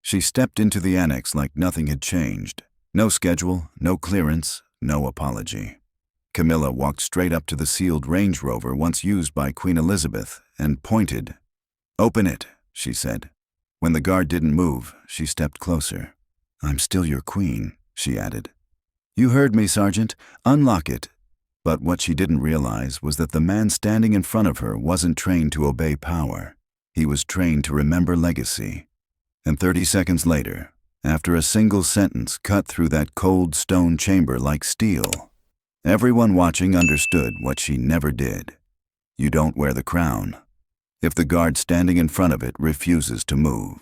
She stepped into the annex like nothing had changed. No schedule, no clearance, no apology. Camilla walked straight up to the sealed Range Rover once used by Queen Elizabeth and pointed. "Open it," she said. When the guard didn't move, she stepped closer. "I'm still your queen," she added. "You heard me, Sergeant. Unlock it." But what she didn't realize was that the man standing in front of her wasn't trained to obey power. He was trained to remember legacy. And 30 seconds later, after a single sentence cut through that cold stone chamber like steel, everyone watching understood what she never did. You don't wear the crown if the guard standing in front of it refuses to move.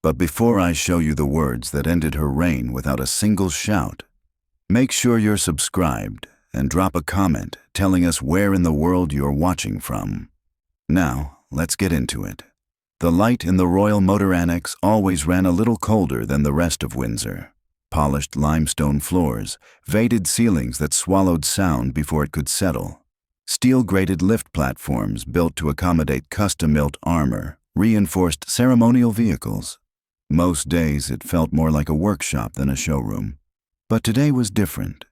But before I show you the words that ended her reign without a single shout, make sure you're subscribed and drop a comment telling us where in the world you're watching from. Now, let's get into it. The light in the Royal Motor Annex always ran a little colder than the rest of Windsor. Polished limestone floors, weighted ceilings that swallowed sound before it could settle. Steel-grated lift platforms built to accommodate custom-built armor, reinforced ceremonial vehicles. Most days it felt more like a workshop than a showroom. But today was different.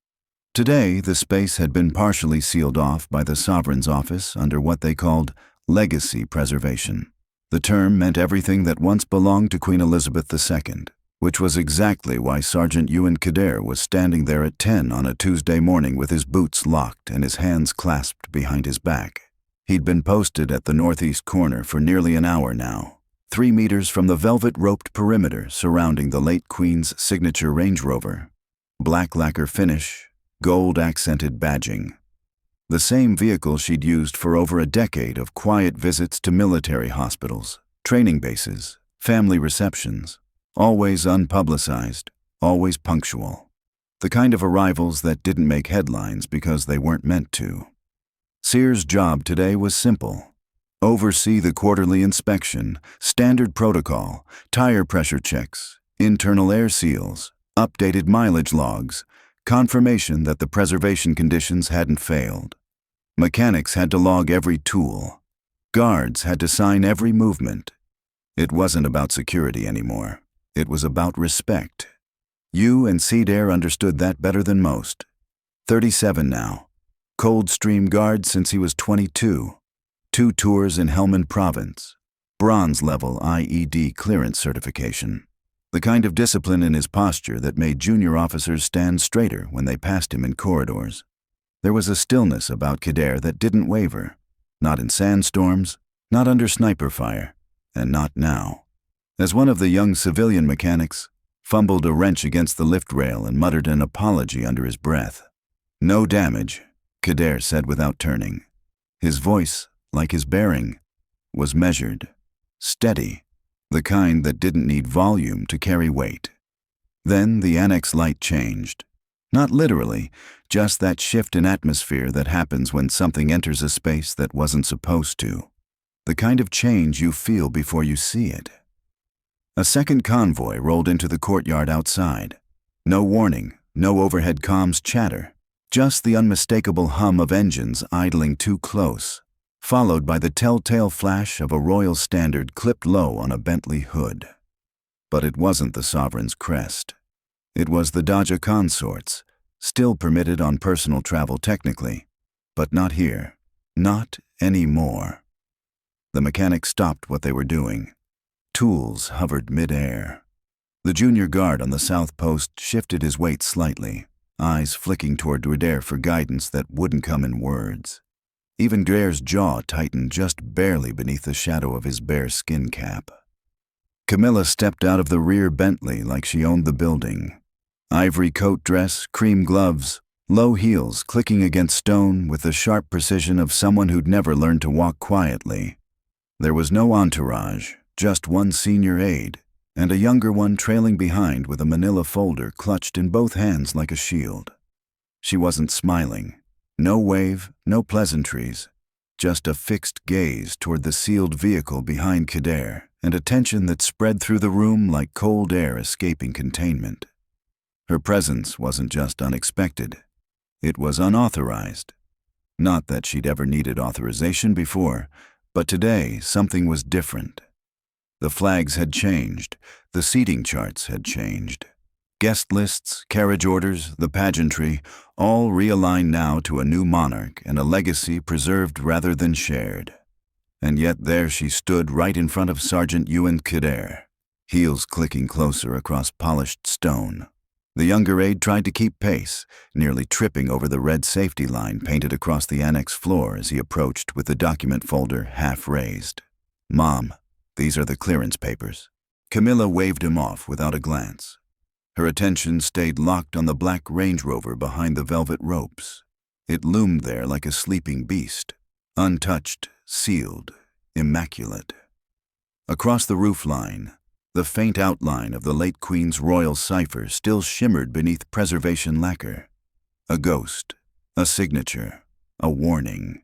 Today, the space had been partially sealed off by the Sovereign's office under what they called legacy preservation. The term meant everything that once belonged to Queen Elizabeth II, which was exactly why Sergeant Ewan Kildare was standing there at 10 on a Tuesday morning with his boots locked and his hands clasped behind his back. He'd been posted at the northeast corner for nearly an hour now, 3 meters from the velvet-roped perimeter surrounding the late Queen's signature Range Rover. Black lacquer finish, gold-accented badging. The same vehicle she'd used for over a decade of quiet visits to military hospitals, training bases, family receptions. Always unpublicized, always punctual. The kind of arrivals that didn't make headlines because they weren't meant to. Sears' job today was simple. Oversee the quarterly inspection, standard protocol, tire pressure checks, internal air seals, updated mileage logs, confirmation that the preservation conditions hadn't failed. Mechanics had to log every tool. Guards had to sign every movement. It wasn't about security anymore. It was about respect. You and Kildare understood that better than most. 37 now. Coldstream Guard since he was 22. 2 tours in Helmand Province. Bronze-level IED clearance certification. The kind of discipline in his posture that made junior officers stand straighter when they passed him in corridors. There was a stillness about Kildare that didn't waver. Not in sandstorms, not under sniper fire, and not now. As one of the young civilian mechanics fumbled a wrench against the lift rail and muttered an apology under his breath. "No damage," Kildare said without turning. His voice, like his bearing, was measured, steady, the kind that didn't need volume to carry weight. Then the annex light changed. Not literally, just that shift in atmosphere that happens when something enters a space that wasn't supposed to. The kind of change you feel before you see it. A second convoy rolled into the courtyard outside. No warning, no overhead comms chatter, just the unmistakable hum of engines idling too close, followed by the telltale flash of a Royal Standard clipped low on a Bentley hood. But it wasn't the Sovereign's crest. It was the Dodge Consort's, still permitted on personal travel technically, but not here, not anymore. The mechanics stopped what they were doing. Tools hovered mid-air. The junior guard on the south post shifted his weight slightly, eyes flicking toward Kildare for guidance that wouldn't come in words. Even Kildare's jaw tightened just barely beneath the shadow of his bare skin cap. Camilla stepped out of the rear Bentley like she owned the building. Ivory coat dress, cream gloves, low heels clicking against stone with the sharp precision of someone who'd never learned to walk quietly. There was no entourage, just one senior aide, and a younger one trailing behind with a manila folder clutched in both hands like a shield. She wasn't smiling. No wave, no pleasantries, just a fixed gaze toward the sealed vehicle behind Kildare and a tension that spread through the room like cold air escaping containment. Her presence wasn't just unexpected. It was unauthorized. Not that she'd ever needed authorization before, but today something was different. The flags had changed. The seating charts had changed. Guest lists, carriage orders, the pageantry, all realigned now to a new monarch and a legacy preserved rather than shared. And yet there she stood right in front of Sergeant Ewan Kidder, heels clicking closer across polished stone. The younger aide tried to keep pace, nearly tripping over the red safety line painted across the annex floor as he approached with the document folder half raised. "Mom, these are the clearance papers." Camilla waved him off without a glance. Her attention stayed locked on the black Range Rover behind the velvet ropes. It loomed there like a sleeping beast, untouched, sealed, immaculate. Across the roofline, the faint outline of the late Queen's royal cipher still shimmered beneath preservation lacquer. A ghost, a signature, a warning.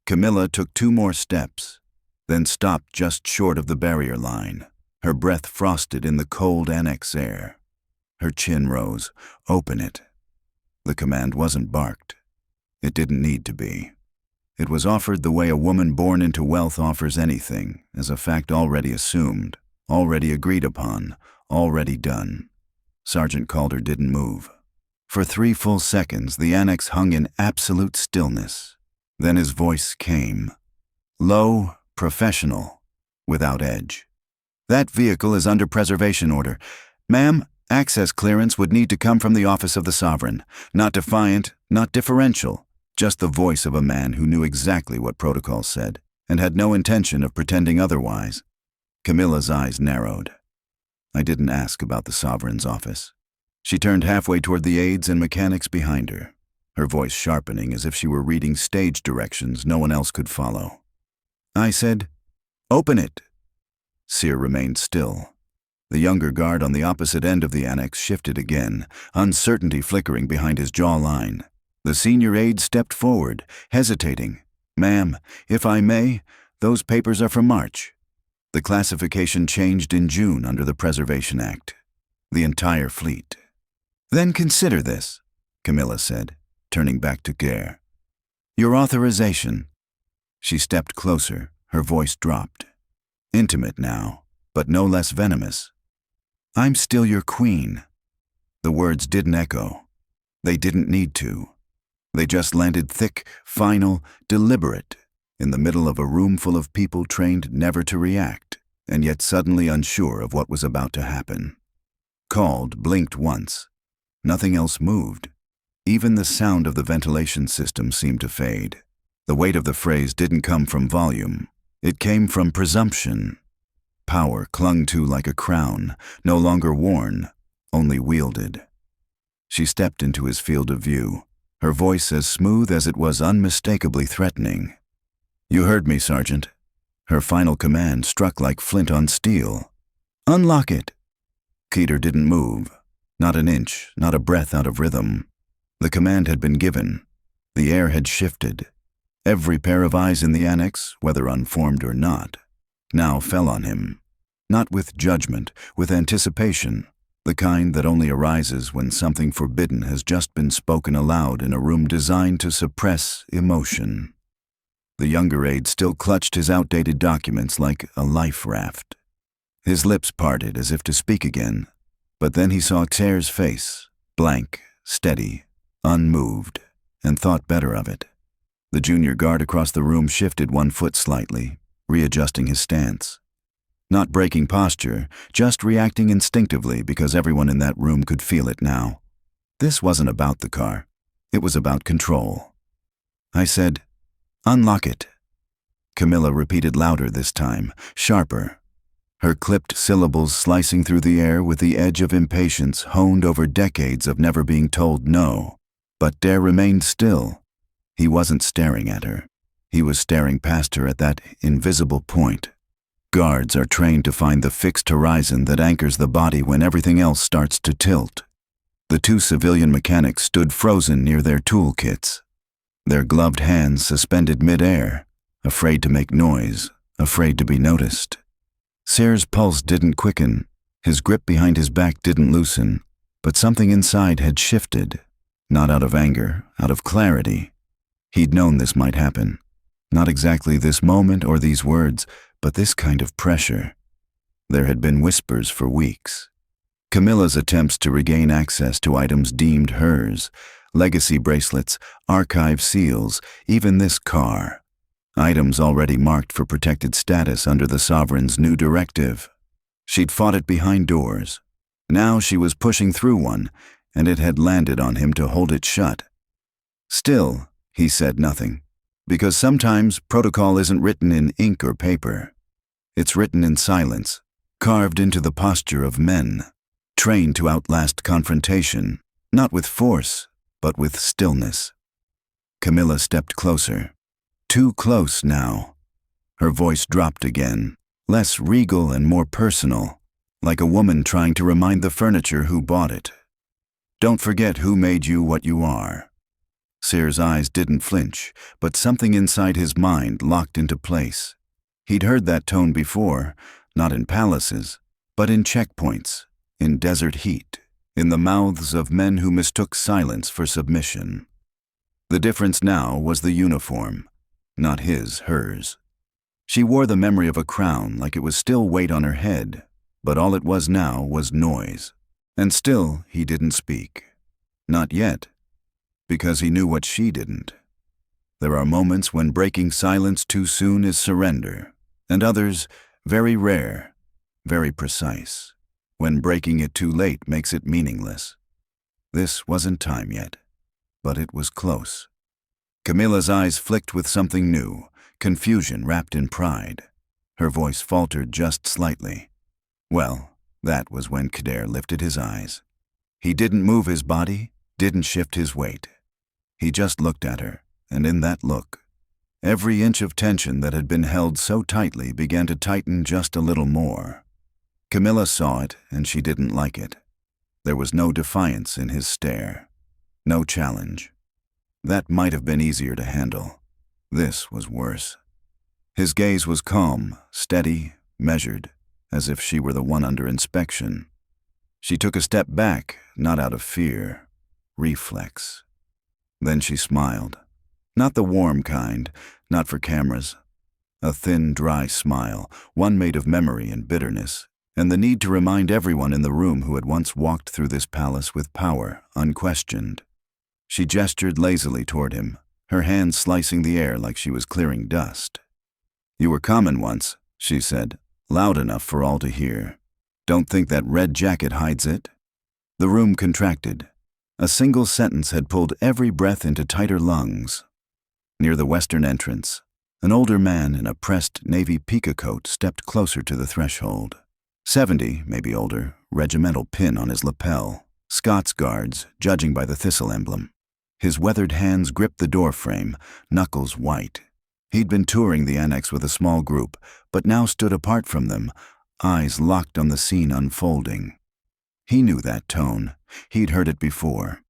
Camilla took 2 more steps, then stopped just short of the barrier line, her breath frosted in the cold annex air. Her chin rose. "Open it." The command wasn't barked. It didn't need to be. It was offered the way a woman born into wealth offers anything, as a fact already assumed, already agreed upon, already done. Sergeant Calder didn't move. For 3 full seconds, the annex hung in absolute stillness. Then his voice came. Low, professional, without edge. "That vehicle is under preservation order. Ma'am, access clearance would need to come from the office of the sovereign. Not defiant, not differential. Just the voice of a man who knew exactly what protocol said, and had no intention of pretending otherwise." Camilla's eyes narrowed. "I didn't ask about the sovereign's office." She turned halfway toward the aides and mechanics behind her, her voice sharpening as if she were reading stage directions no one else could follow. "I said, open it." Sear remained still. The younger guard on the opposite end of the annex shifted again, uncertainty flickering behind his jawline. The senior aide stepped forward, hesitating. "Ma'am, if I may, those papers are from March." The classification changed in June under the Preservation Act. The entire fleet. "Then consider this," Camilla said, turning back to Gare. "Your authorization." She stepped closer, her voice dropped. Intimate now, but no less venomous. "I'm still your queen." The words didn't echo. They didn't need to. They just landed thick, final, deliberate, in the middle of a room full of people trained never to react, and yet suddenly unsure of what was about to happen. Called, blinked once. Nothing else moved. Even the sound of the ventilation system seemed to fade. The weight of the phrase didn't come from volume. It came from presumption. Power clung to like a crown, no longer worn, only wielded. She stepped into his field of view, her voice as smooth as it was unmistakably threatening. "You heard me, Sergeant." Her final command struck like flint on steel. "Unlock it." Keeter didn't move. Not an inch, not a breath out of rhythm. The command had been given. The air had shifted. Every pair of eyes in the annex, whether unformed or not, now fell on him. Not with judgment, with anticipation, the kind that only arises when something forbidden has just been spoken aloud in a room designed to suppress emotion. The younger aide still clutched his outdated documents like a life raft. His lips parted as if to speak again, but then he saw Xer's face, blank, steady, unmoved, and thought better of it. The junior guard across the room shifted 1 foot slightly, readjusting his stance. Not breaking posture, just reacting instinctively because everyone in that room could feel it now. This wasn't about the car. It was about control. I said, "Unlock it." Camilla repeated louder this time, sharper. Her clipped syllables slicing through the air with the edge of impatience honed over decades of never being told no. But Dare remained still. He wasn't staring at her. He was staring past her at that invisible point. Guards are trained to find the fixed horizon that anchors the body when everything else starts to tilt. The 2 civilian mechanics stood frozen near their toolkits, their gloved hands suspended mid-air, afraid to make noise, afraid to be noticed. Xer's pulse didn't quicken, his grip behind his back didn't loosen, but something inside had shifted, not out of anger, out of clarity. He'd known this might happen. Not exactly this moment or these words, but this kind of pressure. There had been whispers for weeks. Camilla's attempts to regain access to items deemed hers, legacy bracelets, archive seals, even this car. Items already marked for protected status under the Sovereign's new directive. She'd fought it behind doors. Now she was pushing through one, and it had landed on him to hold it shut. Still, he said nothing, because sometimes protocol isn't written in ink or paper. It's written in silence, carved into the posture of men, trained to outlast confrontation, not with force, but with stillness. Camilla stepped closer. Too close now. Her voice dropped again, less regal and more personal, like a woman trying to remind the furniture who bought it. Don't forget who made you what you are. Sear's eyes didn't flinch, but something inside his mind locked into place. He'd heard that tone before, not in palaces, but in checkpoints, in desert heat, in the mouths of men who mistook silence for submission. The difference now was the uniform, not his, hers. She wore the memory of a crown like it was still weight on her head, but all it was now was noise. And still he didn't speak. Not yet, because he knew what she didn't. There are moments when breaking silence too soon is surrender, and others, very rare, very precise, when breaking it too late makes it meaningless. This wasn't time yet, but it was close. Camilla's eyes flicked with something new, confusion wrapped in pride. Her voice faltered just slightly. Well, that was when Kader lifted his eyes. He didn't move his body, didn't shift his weight. He just looked at her, and in that look, every inch of tension that had been held so tightly began to tighten just a little more. Camilla saw it, and she didn't like it. There was no defiance in his stare, no challenge. That might have been easier to handle. This was worse. His gaze was calm, steady, measured, as if she were the one under inspection. She took a step back, not out of fear, reflex. Then she smiled. Not the warm kind, not for cameras. A thin, dry smile, one made of memory and bitterness, and the need to remind everyone in the room who had once walked through this palace with power, unquestioned. She gestured lazily toward him, her hands slicing the air like she was clearing dust. "You were common once," she said, loud enough for all to hear. "Don't think that red jacket hides it." The room contracted. A single sentence had pulled every breath into tighter lungs. Near the western entrance, an older man in a pressed navy pica coat stepped closer to the threshold. 70, maybe older, regimental pin on his lapel, Scots guards, judging by the thistle emblem. His weathered hands gripped the doorframe, knuckles white. He'd been touring the annex with a small group, but now stood apart from them, eyes locked on the scene unfolding. He knew that tone. He'd heard it before.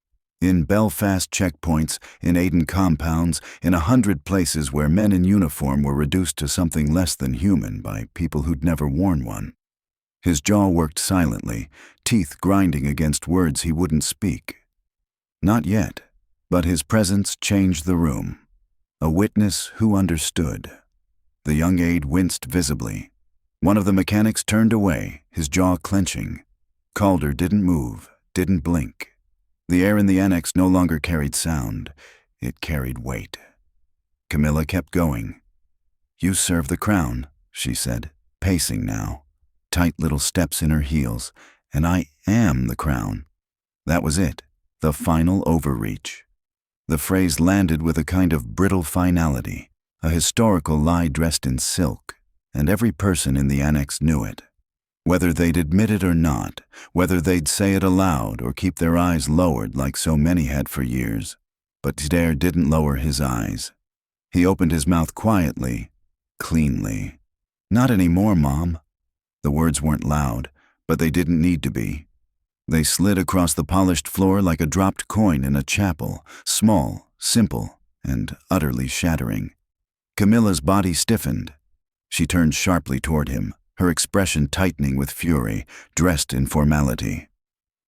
In Belfast checkpoints, in Aden compounds, in 100 places where men in uniform were reduced to something less than human by people who'd never worn one. His jaw worked silently, teeth grinding against words he wouldn't speak. Not yet, but his presence changed the room. A witness who understood. The young aide winced visibly. One of the mechanics turned away, his jaw clenching. Calder didn't move, didn't blink. The air in the annex no longer carried sound. It carried weight. Camilla kept going. "You serve the crown," she said, pacing now. Tight little steps in her heels. "And I am the crown." That was it, the final overreach. The phrase landed with a kind of brittle finality, a historical lie dressed in silk, and every person in the annex knew it. Whether they'd admit it or not, whether they'd say it aloud or keep their eyes lowered like so many had for years. But Kader didn't lower his eyes. He opened his mouth quietly, cleanly. "Not anymore, Mom." The words weren't loud, but they didn't need to be. They slid across the polished floor like a dropped coin in a chapel, small, simple, and utterly shattering. Camilla's body stiffened. She turned sharply toward him, her expression tightening with fury, dressed in formality.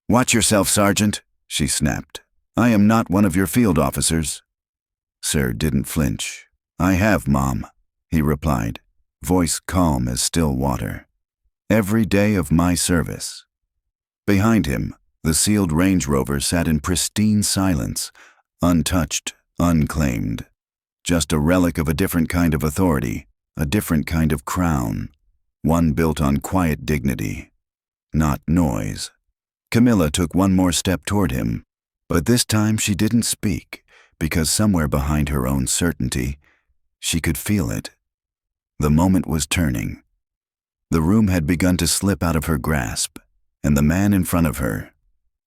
"Watch yourself, Sergeant," she snapped. "I am not one of your field officers." Sir didn't flinch. "I have, Mom," he replied, voice calm as still water. Every day of my service. Behind him, the sealed Range Rover sat in pristine silence, untouched, unclaimed. Just a relic of a different kind of authority, a different kind of crown, one built on quiet dignity, not noise. Camilla took one more step toward him, but this time she didn't speak, because somewhere behind her own certainty, she could feel it. The moment was turning. The room had begun to slip out of her grasp, and the man in front of her,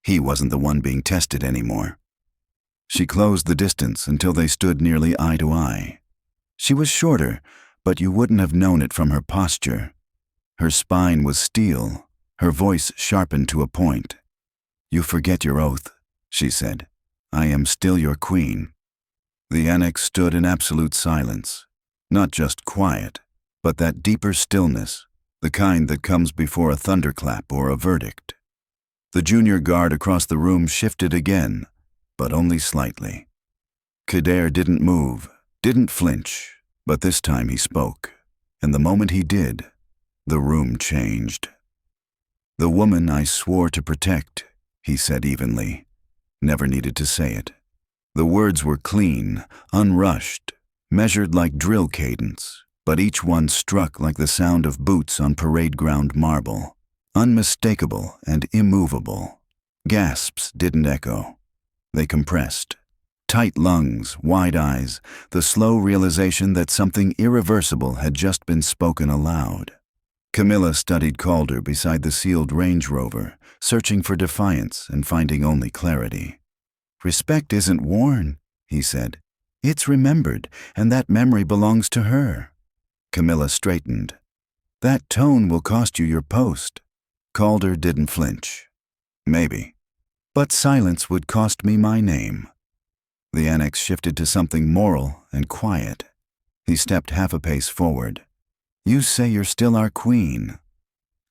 he wasn't the one being tested anymore. She closed the distance until they stood nearly eye to eye. She was shorter, but you wouldn't have known it from her posture. Her spine was steel, her voice sharpened to a point. "You forget your oath," she said. "I am still your queen." The annex stood in absolute silence, not just quiet, but that deeper stillness, the kind that comes before a thunderclap or a verdict. The junior guard across the room shifted again, but only slightly. Kader didn't move, didn't flinch, but this time he spoke, and the moment he did, the room changed. "The woman I swore to protect," he said evenly, never needed to say it. The words were clean, unrushed, measured like drill cadence, but each one struck like the sound of boots on parade ground marble, unmistakable and immovable. Gasps didn't echo. They compressed. Tight lungs, wide eyes, the slow realization that something irreversible had just been spoken aloud. Camilla studied Calder beside the sealed Range Rover, searching for defiance and finding only clarity. "Respect isn't worn," he said. "It's remembered, and that memory belongs to her." Camilla straightened. "That tone will cost you your post." Calder didn't flinch. "Maybe. But silence would cost me my name." The annex shifted to something moral and quiet. He stepped half a pace forward. "You say you're still our queen.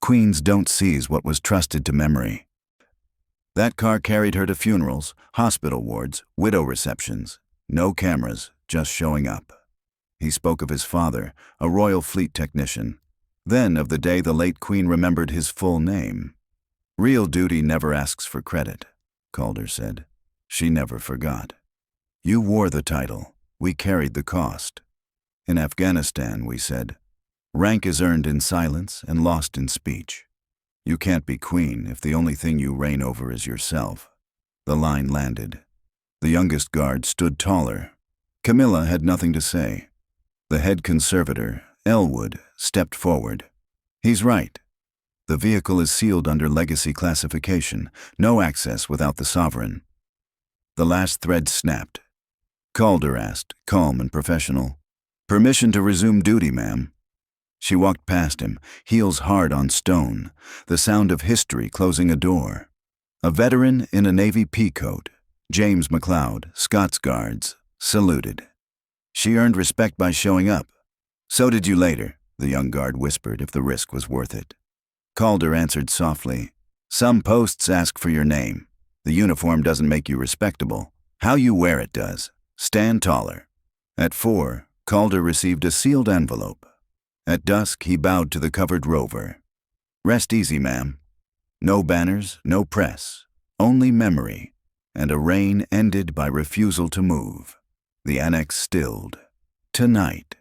Queens don't seize what was trusted to memory." That car carried her to funerals, hospital wards, widow receptions. No cameras, just showing up. He spoke of his father, a Royal Fleet technician. Then of the day the late Queen remembered his full name. "Real duty never asks for credit," Calder said. "She never forgot. You wore the title. We carried the cost. In Afghanistan, we said, rank is earned in silence and lost in speech. You can't be queen if the only thing you reign over is yourself." The line landed. The youngest guard stood taller. Camilla had nothing to say. The head conservator, Elwood, stepped forward. "He's right. The vehicle is sealed under legacy classification, no access without the sovereign." The last thread snapped. Calder asked, calm and professional, "Permission to resume duty, ma'am." She walked past him, heels hard on stone, the sound of history closing a door. A veteran in a Navy peacoat, James McLeod, Scots Guards, saluted. "She earned respect by showing up." "So did you later," the young guard whispered, if the risk was worth it. Calder answered softly, "Some posts ask for your name. The uniform doesn't make you respectable. How you wear it does. Stand taller." At 4, Calder received a sealed envelope. At dusk, he bowed to the covered rover. "Rest easy, ma'am. No banners, no press, only memory, and a reign ended by refusal to move." The annex stilled. Tonight.